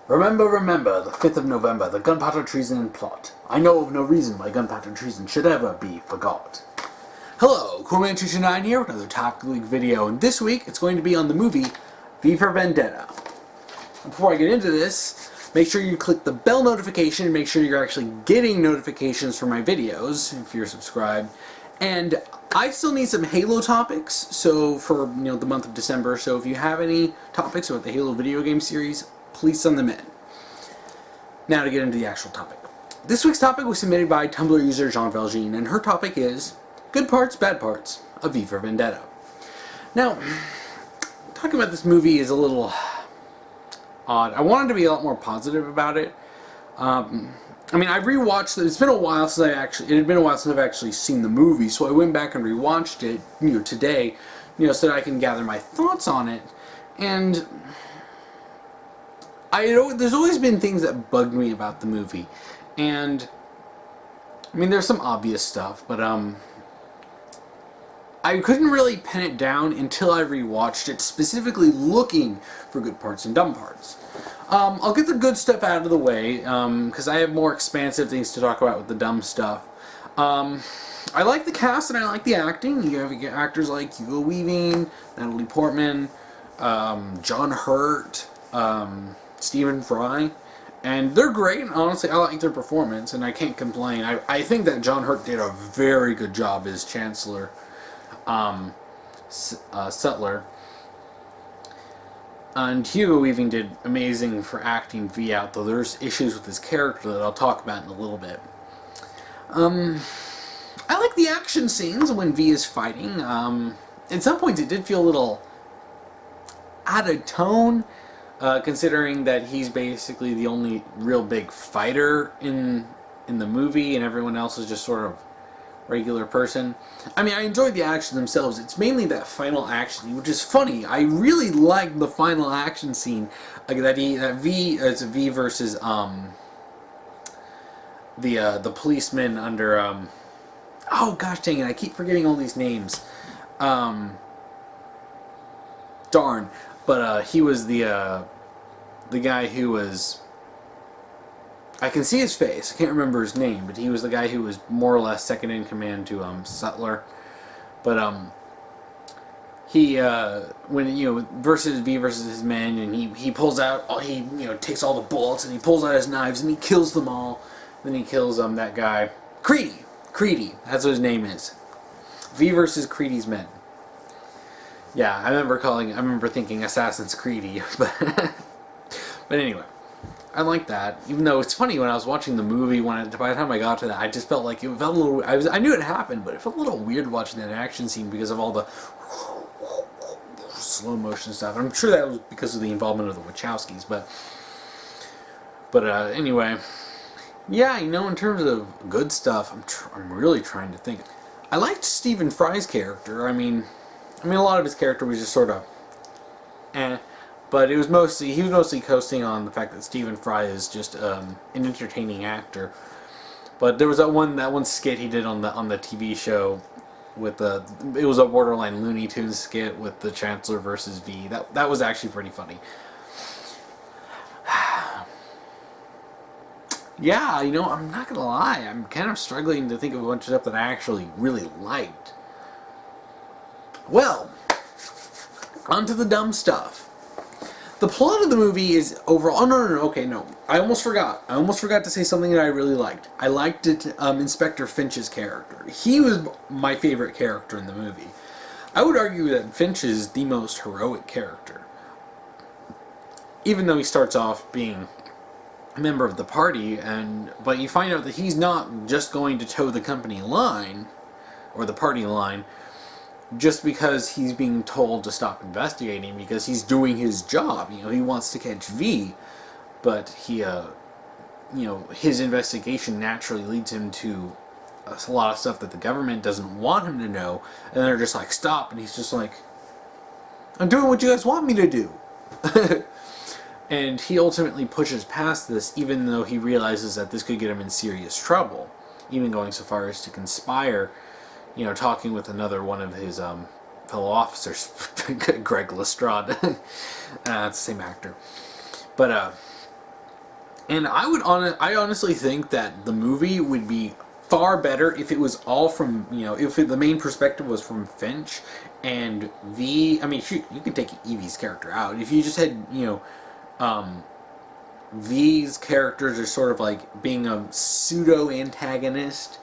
Remember, remember, the 5th of November, the gunpowder treason plot. I know of no reason why gunpowder treason should ever be forgot. Hello, Coolman229 here with another Topic League video, and this week it's going to be on the movie V for Vendetta. Before I get into this, make sure you click the bell notification and make sure you're actually getting notifications for my videos, if you're subscribed. And I still need some Halo topics, so for the month of December, so if you have any topics about the Halo video game series, please send them in. Now to get into the actual topic. This week's topic was submitted by Tumblr user jaune-valjeen, and her topic is Good Parts, Bad Parts of V for Vendetta. Now, talking about this movie is a little odd. I wanted to be a lot more positive about it. I mean, I rewatched it. It's been a while since I've actually seen the movie, so I went back and rewatched it, today, so that I can gather my thoughts on it. And there's always been things that bugged me about the movie, and I mean, there's some obvious stuff, but I couldn't really pin it down until I rewatched it, specifically looking for good parts and dumb parts. I'll get the good stuff out of the way, because I have more expansive things to talk about with the dumb stuff. I like the cast and I like the acting. You have actors like Hugo Weaving, Natalie Portman, John Hurt, Stephen Fry, and they're great, and honestly I like their performance and I can't complain. I think that John Hurt did a very good job as Chancellor Sutler, and Hugo Weaving did amazing for acting V out, though there's issues with his character that I'll talk about in a little bit. I like the action scenes when V is fighting. At some points it did feel a little out of tone, considering that he's basically the only real big fighter in the movie and everyone else is just sort of regular person. I mean, I enjoyed the action themselves. It's mainly that final action, which is funny. I really liked the final action scene, like it's V versus the policeman under oh gosh dang it, I keep forgetting all these names. Darn. But he was the guy who was, I can see his face, I can't remember his name, but he was the guy who was more or less second in command to Sutler. But he when versus V versus his men, and he pulls out, he takes all the bullets and he pulls out his knives and he kills them all. Then he kills that guy Creedy, that's what his name is. V versus Creedy's men. Yeah, I remember thinking Assassin's Creedy, but anyway, I like that. Even though it's funny, when I was watching the movie, by the time I got to that, I just felt like it felt a little. I knew it happened, but it felt a little weird watching that action scene because of all the slow motion stuff. I'm sure that was because of the involvement of the Wachowskis, but anyway, yeah, in terms of good stuff, I'm really trying to think. I liked Stephen Fry's character. I mean, a lot of his character was just sort of but he was mostly coasting on the fact that Stephen Fry is just an entertaining actor. But there was that one skit he did on the TV show with it was a borderline Looney Tunes skit with the Chancellor versus V. That was actually pretty funny. Yeah, I'm not gonna lie, I'm kind of struggling to think of a bunch of stuff that I actually really liked. Well, on to the dumb stuff. The plot of the movie is overall. Oh no! Okay, no. I almost forgot. I almost forgot to say something that I really liked. I liked it. Inspector Finch's character. He was my favorite character in the movie. I would argue that Finch is the most heroic character, even though he starts off being a member of the party, but you find out that he's not just going to toe the company line or the party line just because he's being told to stop investigating, because he's doing his job. He wants to catch V, but his investigation naturally leads him to a lot of stuff that the government doesn't want him to know, and they're just like, stop, and he's just like, I'm doing what you guys want me to do. And he ultimately pushes past this, even though he realizes that this could get him in serious trouble, even going so far as to conspire, talking with another one of his fellow officers, Greg Lestrade. It's the same actor. But And I honestly think that the movie would be far better if it was all from, if the main perspective was from Finch and V. I mean, shoot, you could take Evie's character out. If you just had, V's characters are sort of like being a pseudo antagonist,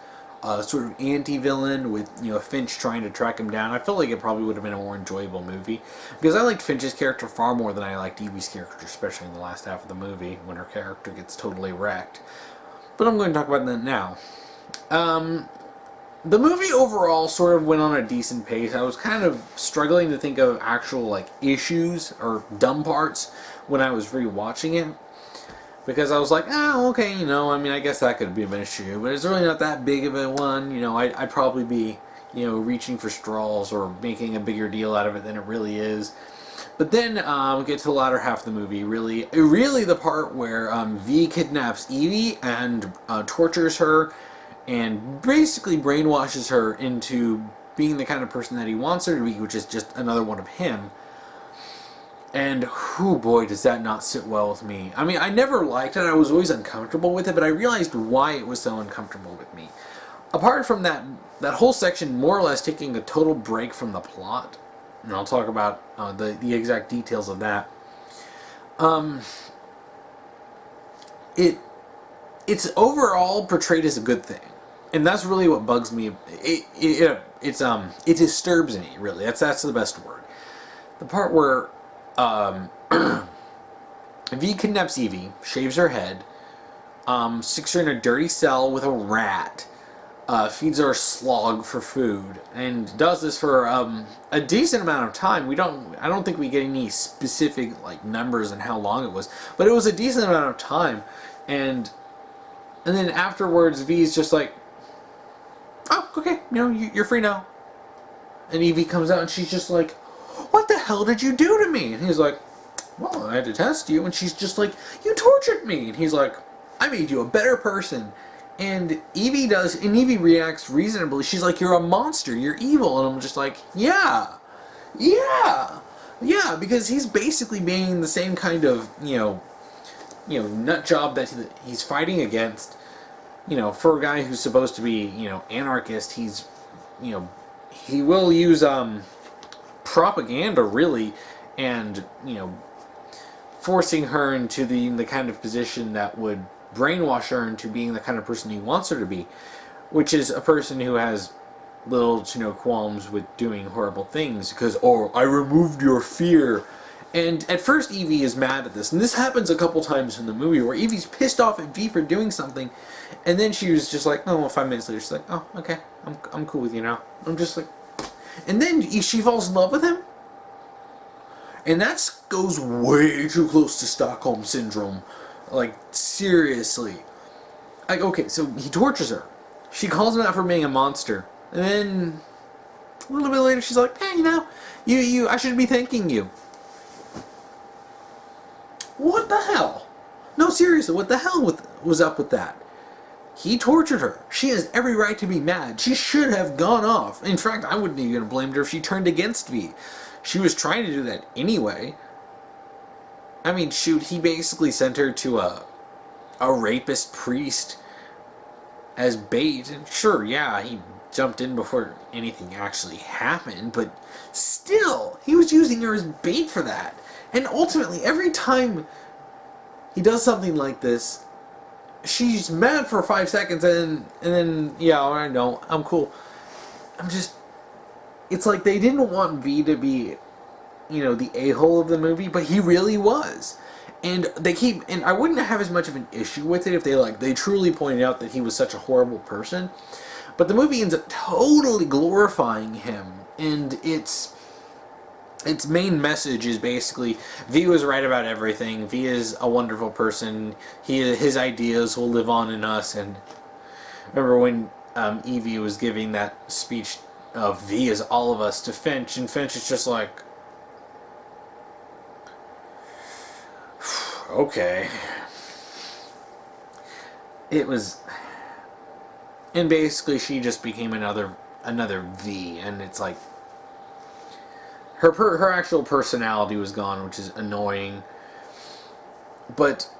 sort of anti-villain with Finch trying to track him down. I feel like it probably would have been a more enjoyable movie because I liked Finch's character far more than I liked Evie's character, especially in the last half of the movie when her character gets totally wrecked. But I'm going to talk about that now. The movie overall sort of went on a decent pace. I was kind of struggling to think of actual like issues or dumb parts when I was rewatching it. Because I was like, oh, okay, I mean, I guess that could be an issue, but it's really not that big of a one. I'd probably be, reaching for straws or making a bigger deal out of it than it really is. But then get to the latter half of the movie, really the part where V kidnaps Evie and tortures her and basically brainwashes her into being the kind of person that he wants her to be, which is just another one of him. And, oh boy, does that not sit well with me. I mean, I never liked it. I was always uncomfortable with it, but I realized why it was so uncomfortable with me. Apart from that whole section more or less taking a total break from the plot, and I'll talk about the exact details of that. It's overall portrayed as a good thing, and that's really what bugs me. It disturbs me, really. That's the best word. The part where V kidnaps Evie, shaves her head, sticks her in a dirty cell with a rat, feeds her a slog for food, and does this for a decent amount of time. I don't think we get any specific like numbers on how long it was, but it was a decent amount of time, and then afterwards V's just like, oh, okay, you're free now. And Evie comes out and she's just like, what the hell did you do to me? And he's like, well, I had to test you. And she's just like, you tortured me. And he's like, I made you a better person. And Evie reacts reasonably. She's like, you're a monster. You're evil. And I'm just like, yeah, because he's basically being the same kind of, nut job that he's fighting against. For a guy who's supposed to be, anarchist, he's, he will use, propaganda really, and forcing her into the kind of position that would brainwash her into being the kind of person he wants her to be, which is a person who has little to no qualms with doing horrible things because, oh, I removed your fear. And at first Evie is mad at this, and this happens a couple times in the movie where Evie's pissed off at V for doing something, and then she was just like, oh, well, 5 minutes later she's like, oh, okay, I'm cool with you now. I'm just like, and then she falls in love with him. And that goes way too close to Stockholm Syndrome. Like, seriously. Like, okay, so he tortures her. She calls him out for being a monster. And then, a little bit later, she's like, hey, I should be thanking you. What the hell? No, seriously, what the hell was up with that? He tortured her. She has every right to be mad. She should have gone off. In fact, I wouldn't even have blamed her if she turned against V. She was trying to do that anyway. I mean, shoot, he basically sent her to a rapist priest as bait. And sure, yeah, he jumped in before anything actually happened, but still, he was using her as bait for that. And ultimately, every time he does something like this, she's mad for 5 seconds, and then yeah, alright, no, I'm cool. It's like they didn't want V to be, the a-hole of the movie, but he really was. And I wouldn't have as much of an issue with it if they truly pointed out that he was such a horrible person. But the movie ends up totally glorifying him, and its main message is basically V was right about everything. V is a wonderful person. His ideas will live on in us. And remember when Evie was giving that speech of V is all of us to Finch, and Finch is just like, okay. It was, and basically she just became another V, and it's like her actual personality was gone, which is annoying. But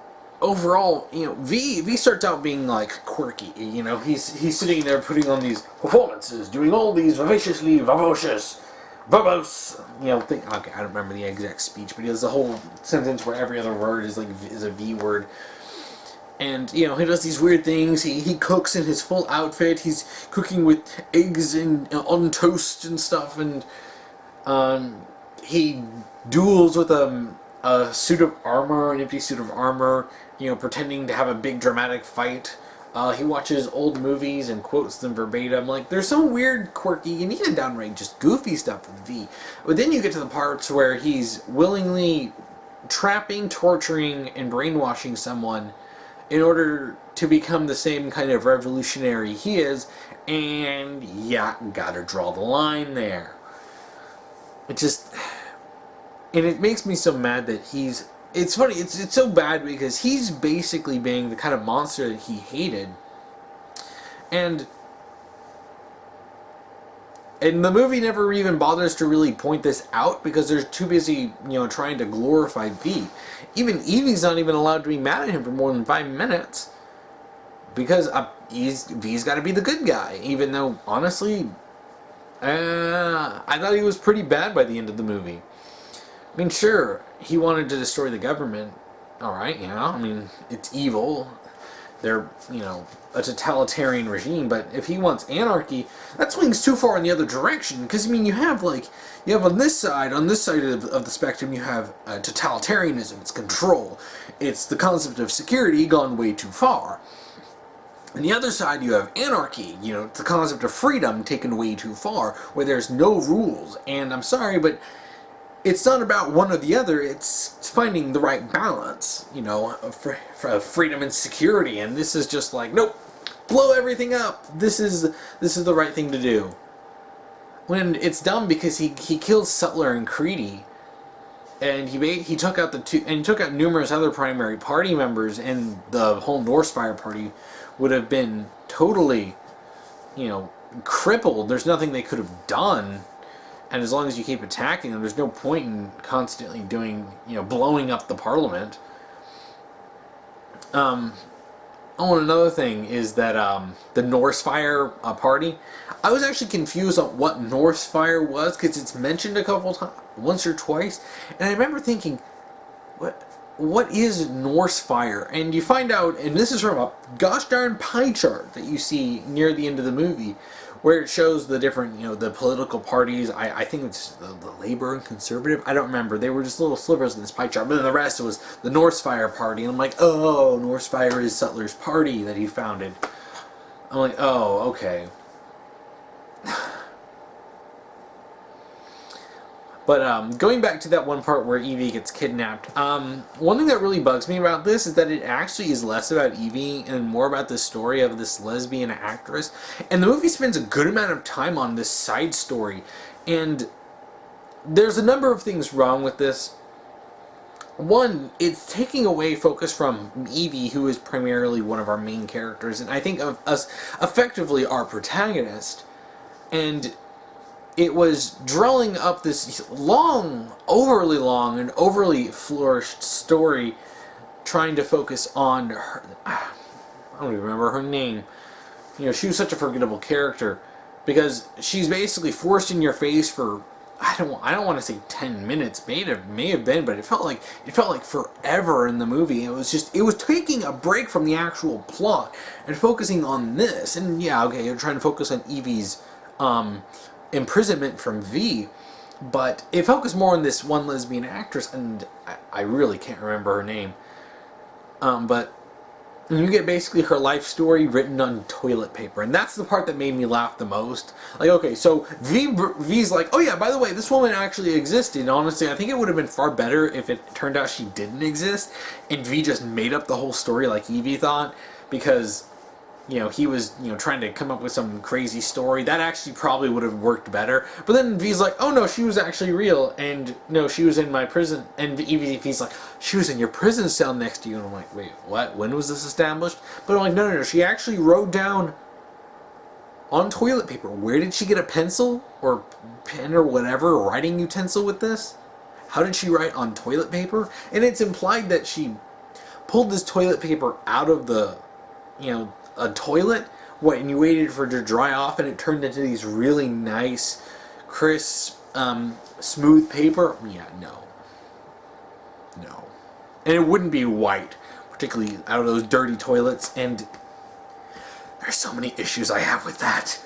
overall, V starts out being like quirky. He's sitting there putting on these performances, doing all these vivaciously verbose. Okay, I don't remember the exact speech, but he has a whole sentence where every other word is a V word. And, he does these weird things. He cooks in his full outfit. He's cooking with eggs on toast and stuff. And he duels with a suit of armor, an empty suit of armor, pretending to have a big dramatic fight. He watches old movies and quotes them verbatim. Like, there's some weird, quirky, and even downright just goofy stuff with V. But then you get to the parts where he's willingly trapping, torturing, and brainwashing someone in order to become the same kind of revolutionary he is, and yeah, gotta draw the line there. And it makes me so mad that it's funny, it's so bad because he's basically being the kind of monster that he hated. And the movie never even bothers to really point this out because they're too busy, trying to glorify V. Even Evie's not even allowed to be mad at him for more than 5 minutes because V's got to be the good guy. Even though, honestly, I thought he was pretty bad by the end of the movie. I mean, sure, he wanted to destroy the government. Alright, it's evil. They're, a totalitarian regime, but if he wants anarchy, that swings too far in the other direction. Because, you have on this side of the spectrum, you have totalitarianism, it's control. It's the concept of security gone way too far. On the other side, you have anarchy, it's the concept of freedom taken way too far, where there's no rules. And I'm sorry, but it's not about one or the other, it's finding the right balance, for freedom and security, and this is just like, nope, blow everything up, this is the right thing to do. When it's dumb because he killed Sutler and Creedy, and he took out he took out numerous other primary party members, and the whole Northfire party would have been totally, crippled. There's nothing they could have done. And as long as you keep attacking them, there's no point in constantly blowing up the parliament. Another thing is that the Northfire party, I was actually confused on what Northfire was because it's mentioned a couple times, once or twice, and I remember thinking, what is Northfire? And you find out, and this is from a gosh darn pie chart that you see near the end of the movie, where it shows the different, the political parties. I think it's the Labour and Conservative. I don't remember. They were just little slivers in this pie chart. But then the rest was the Northfire party. And I'm like, oh, Northfire is Sutler's party that he founded. I'm like, oh, okay. But going back to that one part where Evie gets kidnapped, one thing that really bugs me about this is that it actually is less about Evie and more about the story of this lesbian actress. And the movie spends a good amount of time on this side story. And there's a number of things wrong with this. One, it's taking away focus from Evie, who is primarily one of our main characters, and I think of us effectively our protagonist. And it was drawing up this overly long and overly flourished story, trying to focus on her. I don't even remember her name. She was such a forgettable character because she's basically forced in your face for I don't want to say 10 minutes. May have been, but it felt like forever in the movie. It was taking a break from the actual plot and focusing on this. And yeah, okay, you're trying to focus on Evie's imprisonment from V, but it focused more on this one lesbian actress, and I really can't remember her name. But you get basically her life story written on toilet paper, and that's the part that made me laugh the most. Like, okay, so V's like, oh yeah, by the way, this woman actually existed. And honestly, I think it would have been far better if it turned out she didn't exist, and V just made up the whole story like Evie thought, because he was, trying to come up with some crazy story. That actually probably would have worked better. But then V's like, oh no, she was actually real, and no, she was in my prison. And V's like, she was in your prison cell next to you. And I'm like, wait, what? When was this established? But I'm like, no, she actually wrote down on toilet paper. Where did she get a pencil or pen or whatever writing utensil with this? How did she write on toilet paper? And it's implied that she pulled this toilet paper out of the, a toilet, and you waited for it to dry off, and it turned into these really nice, crisp, smooth paper? Yeah, no. No. And it wouldn't be white, particularly out of those dirty toilets, and there's so many issues I have with that.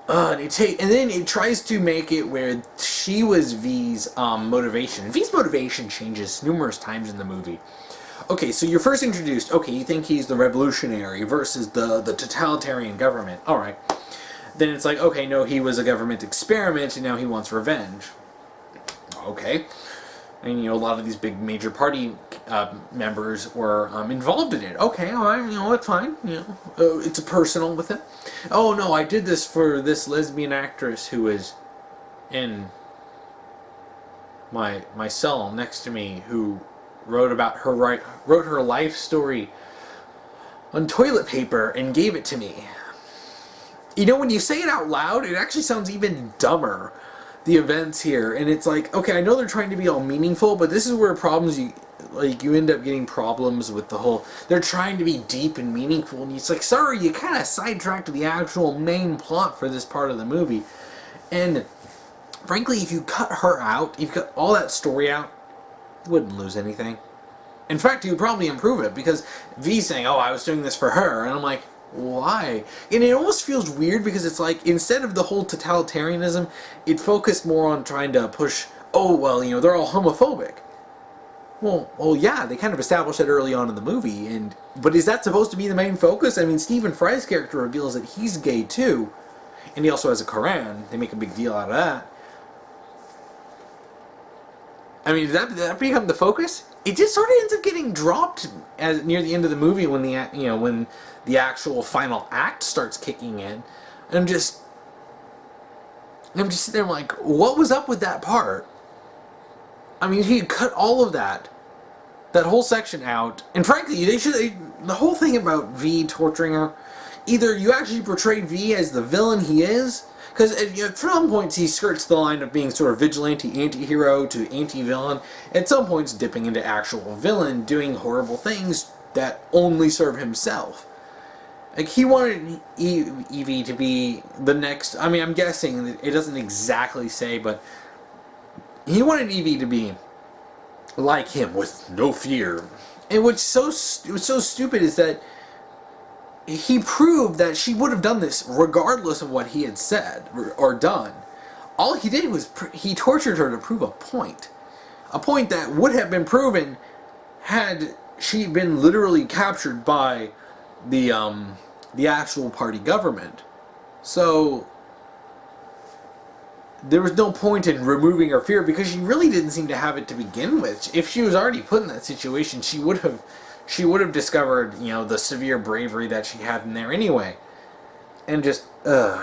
And then it tries to make it where she was V's motivation. V's motivation changes numerous times in the movie. Okay, so you're first introduced, okay, you think he's the revolutionary versus the totalitarian government. Alright. Then it's like, okay, no, he was a government experiment and now he wants revenge. Okay. And, a lot of these big major party members were involved in it. Okay, alright, that's fine. It's personal with it. Oh, no, I did this for this lesbian actress who was in my cell next to me, who wrote her life story on toilet paper and gave it to me. When you say it out loud, it actually sounds even dumber, the events here. And it's like, okay, I know they're trying to be all meaningful, but this is where problems you end up getting problems with the whole, they're trying to be deep and meaningful, and it's like, sorry, you kind of sidetracked the actual main plot for this part of the movie. And frankly, if you cut her out, if you cut all that story out, you wouldn't lose anything. In fact, you would probably improve it, because V's saying, oh, I was doing this for her, and I'm like, why? And it almost feels weird, because it's like, instead of the whole totalitarianism, it focused more on trying to push, oh, well, they're all homophobic. Well, yeah, they kind of established that early on in the movie, but is that supposed to be the main focus? I mean, Stephen Fry's character reveals that he's gay too, and he also has a Koran. They make a big deal out of that. I mean, did that become the focus? It just sort of ends up getting dropped near the end of the movie when the actual final act starts kicking in. And I'm just sitting there like, what was up with that part? I mean, he cut all of that whole section out, and frankly, the whole thing about V torturing her, either you actually portray V as the villain he is, because at some points he skirts the line of being sort of vigilante anti-hero to anti-villain, at some points dipping into actual villain, doing horrible things that only serve himself. Like, he wanted Evie to be the next, I mean, I'm guessing, it doesn't exactly say, but he wanted Evie to be like him, with no fear. And what's so stupid is that he proved that she would have done this regardless of what he had said or done. All he did was he tortured her to prove a point that would have been proven had she been literally captured by the actual party government. So there was no point in removing her fear, because she really didn't seem to have it to begin with. If she was already put in that situation, she would have discovered, the severe bravery that she had in there anyway. And just, and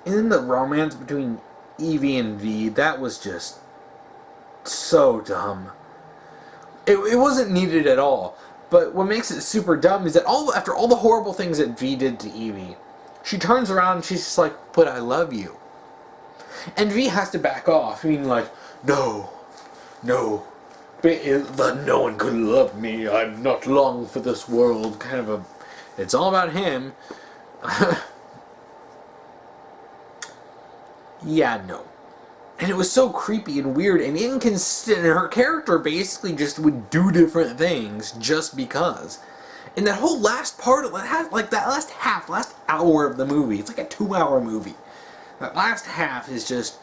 then the romance between Evie and V, that was just so dumb. It wasn't needed at all. But what makes it super dumb is that after all the horrible things that V did to Evie, she turns around and she's just like, but I love you. And V has to back off, meaning like, no, no one could love me, I'm not long for this world, kind of a, it's all about him. Yeah, no. And it was so creepy and weird and inconsistent, and her character basically just would do different things just because. And that whole last part, like that last hour of the movie, it's like a 2-hour movie. That last half is just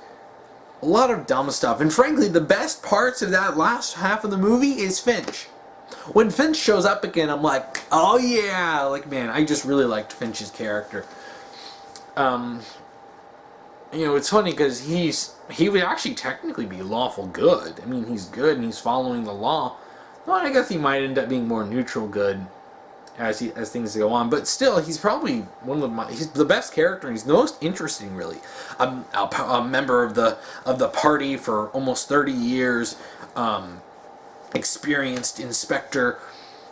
a lot of dumb stuff. And frankly, the best parts of that last half of the movie is Finch. When Finch shows up again, I'm like, oh yeah! Like, man, I just really liked Finch's character. It's funny because he would actually technically be lawful good. I mean, he's good and he's following the law. Well, I guess he might end up being more neutral good as things go on, but still, he's probably he's the best character, and he's the most interesting, really. A member of the party for almost 30 years, experienced inspector,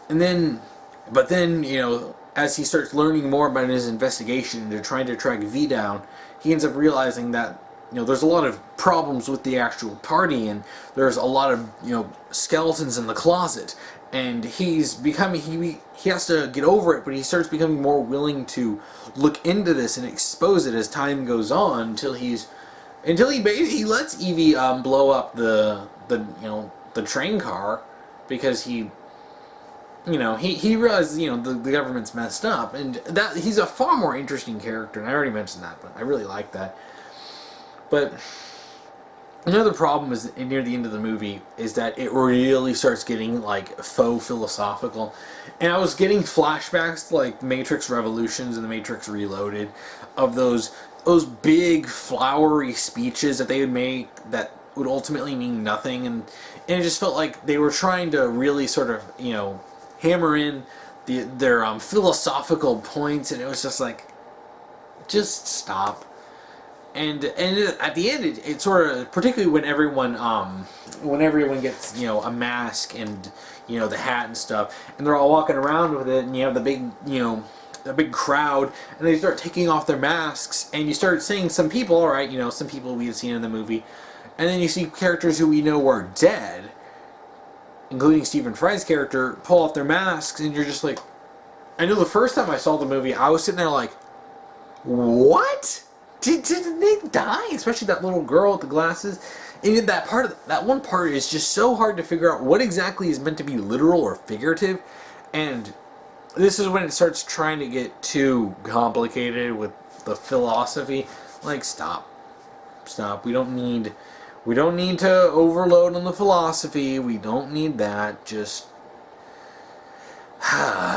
but then as he starts learning more about his investigation and they're trying to track V down, he ends up realizing that there's a lot of problems with the actual party, and there's a lot of skeletons in the closet, and he's becoming he has to get over it, but he starts becoming more willing to look into this and expose it as time goes on until he basically lets Evie blow up the train car because he realizes the government's messed up, and that he's a far more interesting character, and I already mentioned that, but I really like that. But another problem is near the end of the movie is that it really starts getting like faux philosophical, and I was getting flashbacks to like Matrix Revolutions and the Matrix Reloaded of those big flowery speeches that they would make that would ultimately mean nothing, and it just felt like they were trying to really sort of hammer in their philosophical points, and it was just like, just stop. And at the end, it sort of, particularly when everyone gets a mask and the hat and stuff, and they're all walking around with it, and you have the big crowd, and they start taking off their masks, and you start seeing some people, all right, some people we had seen in the movie, and then you see characters who we know are dead, including Stephen Fry's character, pull off their masks, and you're just like, I know the first time I saw the movie, I was sitting there like, what? Did they die? Especially that little girl with the glasses. And that one part is just so hard to figure out what exactly is meant to be literal or figurative. And this is when it starts trying to get too complicated with the philosophy. Like, stop. We don't need to overload on the philosophy. We don't need that. Just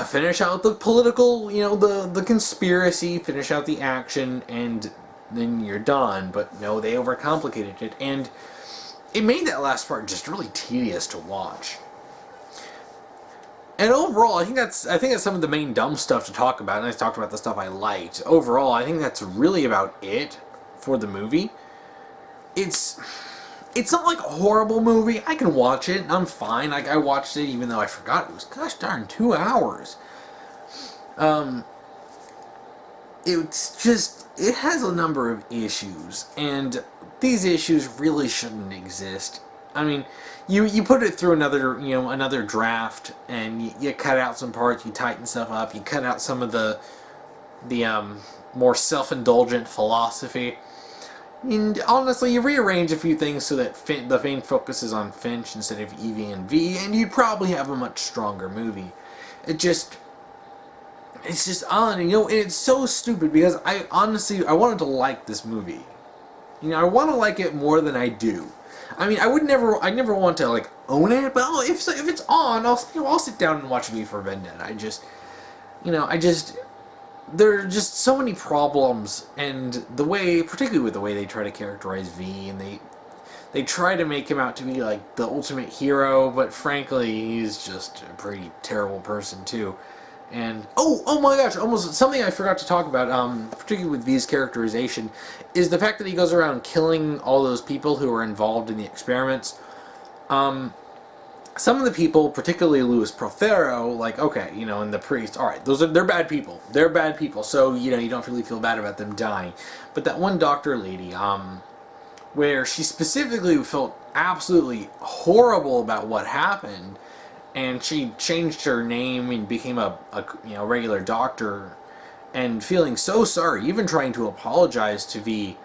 finish out the political, the conspiracy, finish out the action, and then you're done. But no, they overcomplicated it, and it made that last part just really tedious to watch. And overall, I think that's some of the main dumb stuff to talk about, and I talked about the stuff I liked. Overall, I think that's really about it for the movie. It's not like a horrible movie. I can watch it. I'm fine. Like, I watched it even though I forgot it was, gosh darn, 2 hours. It's just, it has a number of issues, and these issues really shouldn't exist. I mean, you put it through another draft, and you cut out some parts, you tighten stuff up, you cut out some of the more self-indulgent philosophy. And honestly, you rearrange a few things so that the main focus is on Finch instead of Evie and V, and you'd probably have a much stronger movie. It's just odd, and it's so stupid because I wanted to like this movie. I want to like it more than I do. I mean, I never want to like own it, but if it's on, I'll sit down and watch V for Vendetta. There are just so many problems, and particularly with the way they try to characterize V, and they try to make him out to be like the ultimate hero, but frankly, he's just a pretty terrible person too. And oh my gosh, almost something I forgot to talk about, particularly with V's characterization, is the fact that he goes around killing all those people who are involved in the experiments. Some of the people, particularly Louis Prothero, like, okay, and the priest, alright, they're bad people. They're bad people, so, you don't really feel bad about them dying. But that one doctor lady, where she specifically felt absolutely horrible about what happened, and she changed her name and became a regular doctor, and feeling so sorry, even trying to apologize to V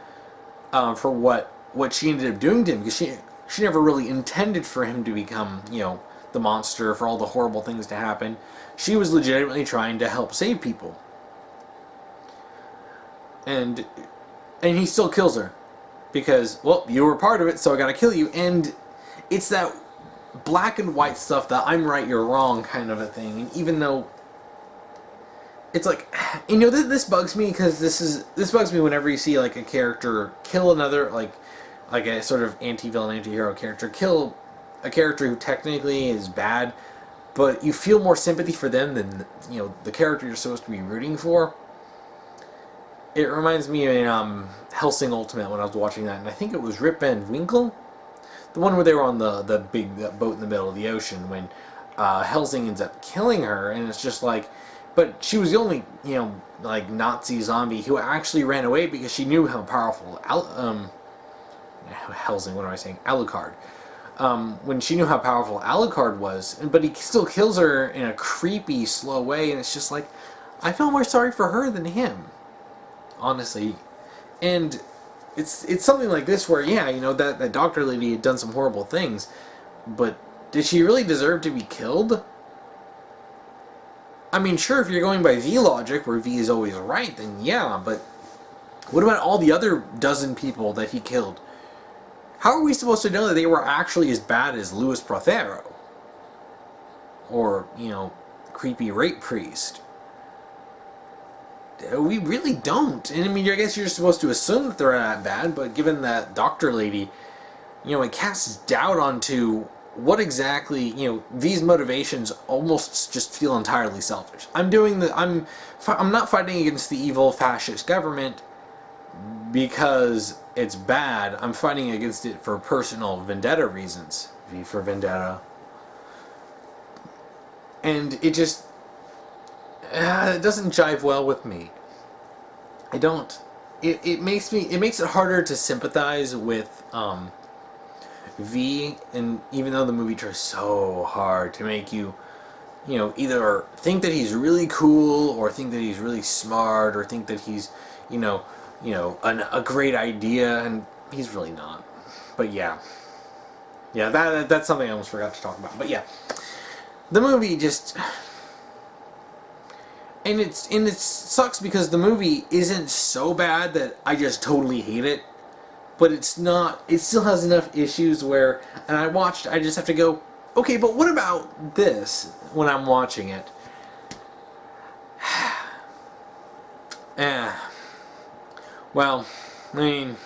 for what she ended up doing to him, because she never really intended for him to become, the monster, for all the horrible things to happen. She was legitimately trying to help save people. And he still kills her. Because, well, you were part of it, so I gotta kill you. And it's that black and white stuff, that I'm right, you're wrong kind of a thing. And even though it's like, this bugs me, because this bugs me whenever you see, like, a character kill another, like a sort of anti-villain, anti-hero character, kill a character who technically is bad, but you feel more sympathy for them than, the character you're supposed to be rooting for. It reminds me of Hellsing Ultimate when I was watching that, and I think it was Rip Van Winkle, the one where they were on the big boat in the middle of the ocean, when Hellsing ends up killing her, and it's just like, but she was the only, like, Nazi zombie who actually ran away because she knew how powerful Hellsing, what am I saying? Alucard when she knew how powerful Alucard was, but he still kills her in a creepy, slow way, and it's just like, I feel more sorry for her than him, honestly. And it's something like this where, yeah, you know, that doctor lady had done some horrible things, but did she really deserve to be killed? I mean, sure, if you're going by V logic, where V is always right, then yeah, but what about all the other dozen people that he killed? How are we supposed to know that they were actually as bad as Louis Prothero? Or, you know, creepy rape priest? We really don't. And I mean, I guess you're supposed to assume that they're that bad, but given that doctor lady, you know, it casts doubt onto what exactly, you know, these motivations almost just feel entirely selfish. I'm not fighting against the evil fascist government because it's bad. I'm fighting against it for personal vendetta reasons. V for Vendetta. And it just it doesn't jive well with me. I don't. It makes it harder to sympathize with V, and even though the movie tries so hard to make you, you know, either think that he's really cool, or think that he's really smart, or think that he's, you know, a great idea, and he's really not. But yeah, that's something I almost forgot to talk about. But yeah, the movie just. And it sucks because the movie isn't so bad that I just totally hate it, but it's not. It still has enough issues where, and I just have to go, okay, but what about this when I'm watching it? Well, I mean,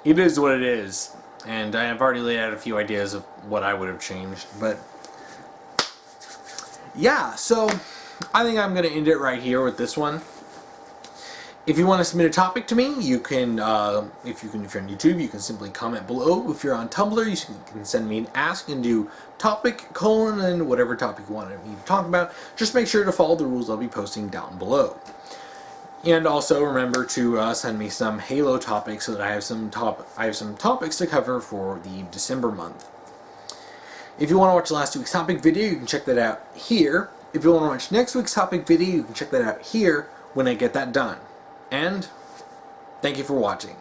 it is what it is, and I have already laid out a few ideas of what I would have changed, but yeah, so I think I'm going to end it right here with this one. If you want to submit a topic to me, you can, if you're on YouTube, you can simply comment below. If you're on Tumblr, you can send me an ask and do topic, and whatever topic you want me to talk about. Just make sure to follow the rules I'll be posting down below. And also remember to send me some Halo topics so that I have some topics to cover for the December month. If you want to watch last week's topic video, you can check that out here. If you want to watch next week's topic video, you can check that out here when I get that done. And thank you for watching.